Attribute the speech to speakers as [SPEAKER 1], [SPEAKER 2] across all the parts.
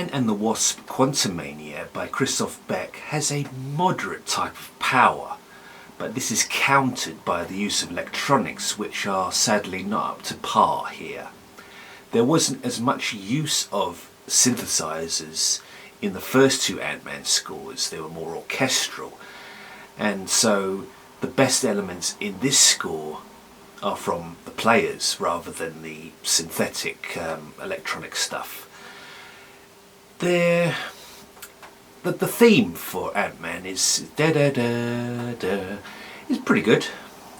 [SPEAKER 1] Ant-Man and the Wasp: Quantumania by Christophe Beck has a moderate type of power, but this is countered by the use of electronics which are sadly not up to par here. There wasn't as much use of synthesizers in the first two Ant-Man scores. They were more orchestral, and so the best elements in this score are from the players rather than the synthetic electronic stuff. The theme for Ant-Man is da da da da. Is pretty good.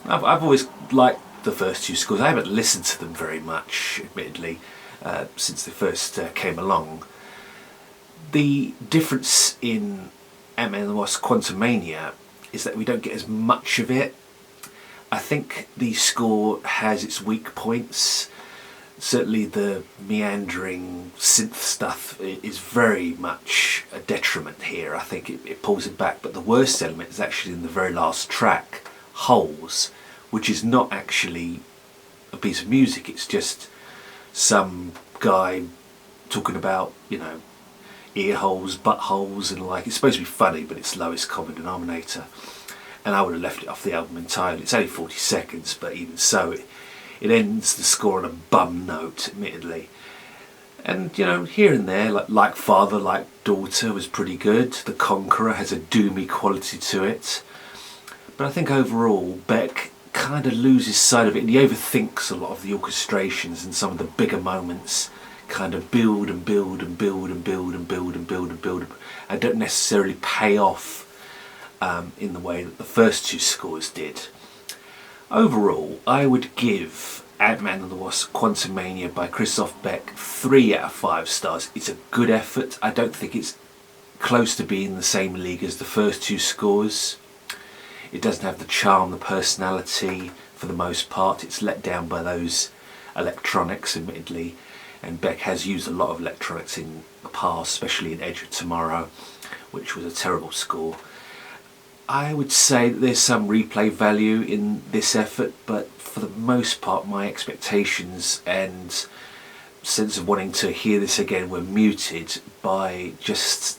[SPEAKER 1] I've always liked the first two scores. I haven't listened to them very much, admittedly, since they first came along. The difference in Ant-Man and the Wasp: Quantumania is that we don't get as much of it. I think the score has its weak points. Certainly the meandering synth stuff is very much a detriment here. I think it pulls it back, but the worst element is actually in the very last track, Holes, which is not actually a piece of music. It's just some guy talking about, you know, ear holes, buttholes, and like, it's supposed to be funny, but it's lowest common denominator. And I would have left it off the album entirely. It's only 40 seconds, but even so, it ends the score on a bum note, admittedly. And, you know, here and there, like Father, Like Daughter was pretty good. The Conqueror has a doomy quality to it. But I think overall, Beck kind of loses sight of it, and he overthinks a lot of the orchestrations, and some of the bigger moments kind of build and build and build and build and build and build and build and don't necessarily pay off in the way that the first two scores did. Overall, I would give Ant-Man and the Wasp: Quantumania by Christophe Beck 3 out of 5 stars. It's a good effort. I don't think it's close to being the same league as the first two scores. It doesn't have the charm, the personality for the most part. It's let down by those electronics, admittedly, and Beck has used a lot of electronics in the past, especially in Edge of Tomorrow, which was a terrible score. I would say that there's some replay value in this effort, but for the most part my expectations and sense of wanting to hear this again were muted by just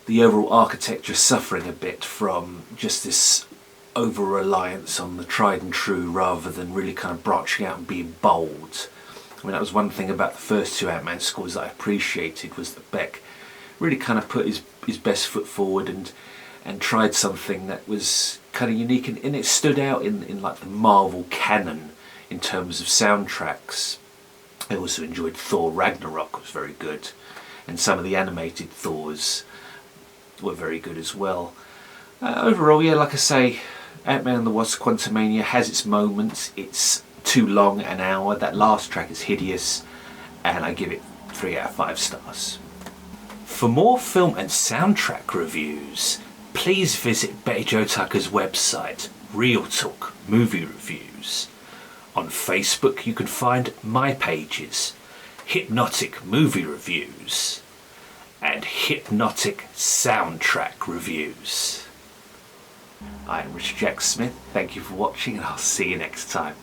[SPEAKER 1] the overall architecture suffering a bit from just this over-reliance on the tried and true rather than really kind of branching out and being bold. I mean, that was one thing about the first two Ant-Man scores that I appreciated, was that Beck really kind of put his best foot forward and tried something that was kind of unique, and it stood out in like the Marvel canon in terms of soundtracks. I also enjoyed Thor Ragnarok, was very good, and some of the animated Thors were very good as well. Overall, yeah, like I say, Ant-Man and the Wasp: Quantumania has its moments. It's too long, an hour. That last track is hideous, and I give it 3 out of 5 stars. For more film and soundtrack reviews, please visit Betty Jo Tucker's website, Real Talk Movie Reviews. On Facebook you can find my pages, Hip-Notic Movie Reviews and Hip-Notic Soundtrack Reviews. I am Richard Jack Smith, thank you for watching, and I'll see you next time.